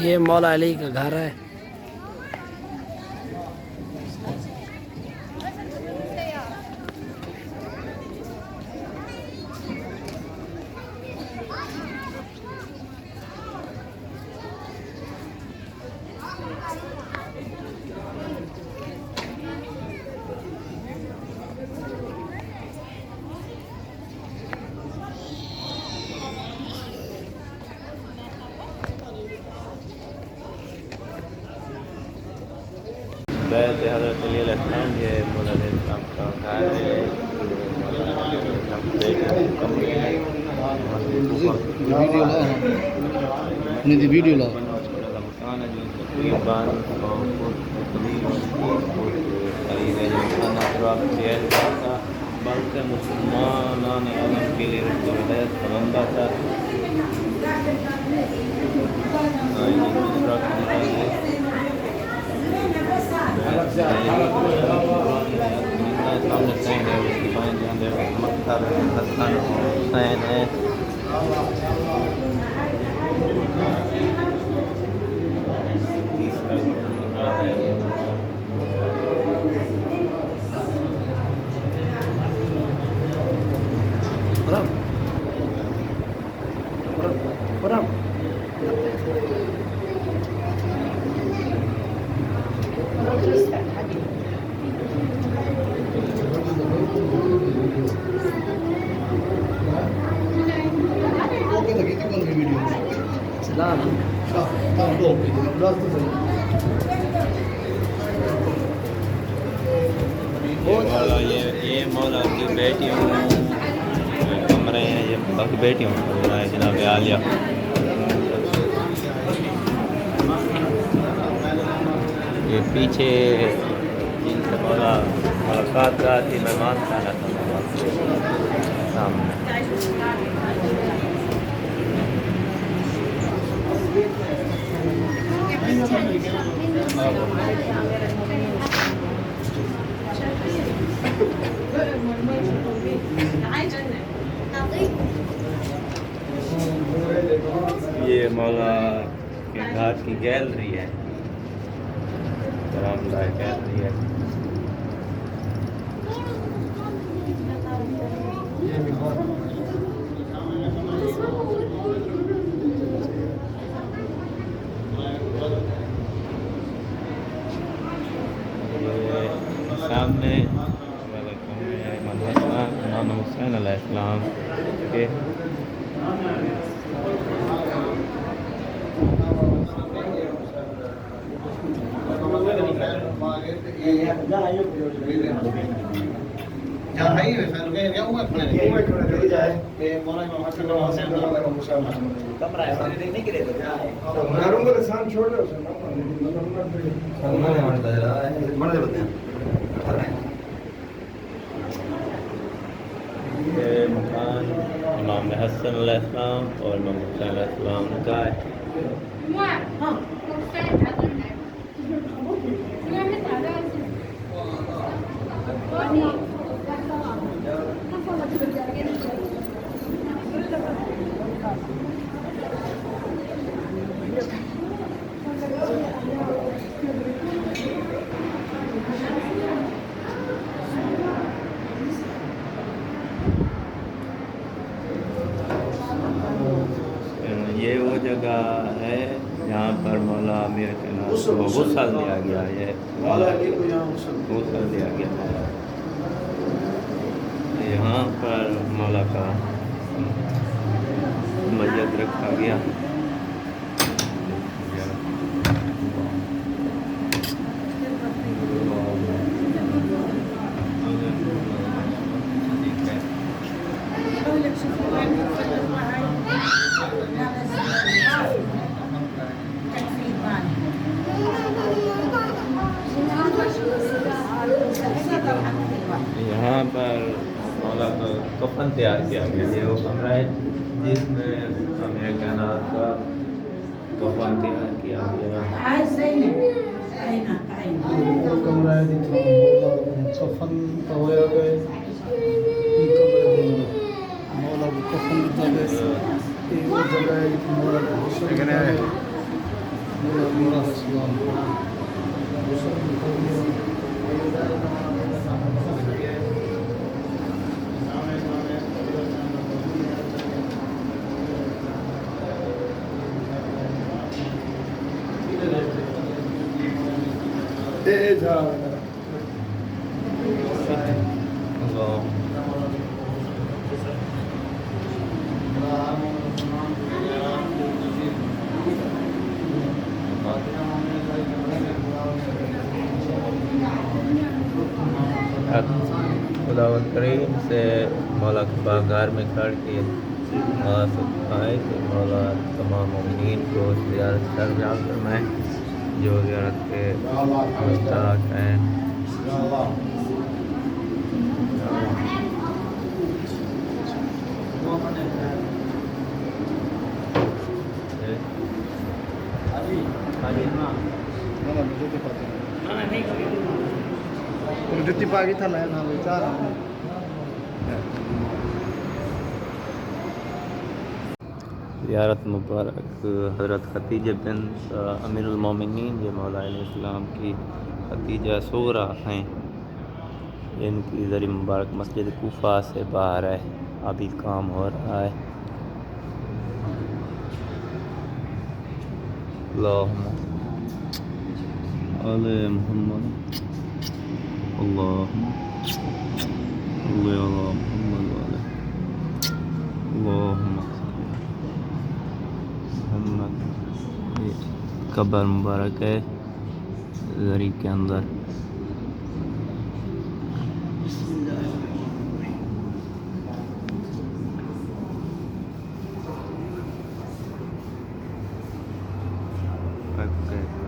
ये मौला अली का घर है। बैत हज़रत अली अलैहिस्सलाम ये मौला अली अलैहिस्सलाम का घर है। वीडियो ला मकान है जो तकरीबन 100 फुट तकरीब 30 फुट करीब है जो खाना खुराक दिया जाता बल्कि मुसलमान आलम के लिए हिदायत बंदा था। ये मौला की बेटियों कमरे हैं, ये मौला की बेटियों का कमरा है जनाब आलिया। ये पीछे जिनसे मौला मुलाकात रहा थी मेहमान खाना था सामने। ये मौला के घर की गैलरी है, आरामदायक गैलरी है। सामने इमाम हुसैन अलैहिस्सलाम के मकान इमाम हसन अलैहिस्सलाम और इमाम हुसैन अलैहिस्सलाम का है। ये वो जगह है जहाँ पर मौला अमीर के नाम को गुस्ल दिया गया है, गुस्ल दिया गया है। यहाँ पर मौला का मस्जिद रखा गया। यहाँ पर मौला का कफन तैयार किया गया। ये वो कमरा है जिसमें हमें कायनात का कफन तैयार किया गया। कमरा है कफन तो होया गए मौला को कफन दिता गए। वो जगह है मौला को मौला का सलाम। अल्लाह खुदावंद करीम से मौला के बागार में खड़ के आए कि मौला तमाम मुमिनीन को ज़ियारत सरजाम फरमाए जो ज़ियारत के मुस्ताहक हैं। Juti pagi था ना ना बेचारा। ज़ियारत मुबारक हज़रत खतीजा बिन्त अमीरुल मोमिनीन जो मौला अलैहिस्सलाम की खतीजा सूगरा हैं, इनकी ज़री मुबारक मस्जिद कूफा से बाहर है, अभी काम हो रहा है। अल्लाहुम्मा अले मुहम्मद अल्लाहुम्मा सल्ली अला मुहम्मद व अला अल्लाहुम्मा मोहम्मद। ये कब्र मुबारक है ज़री के अंदर। ओके।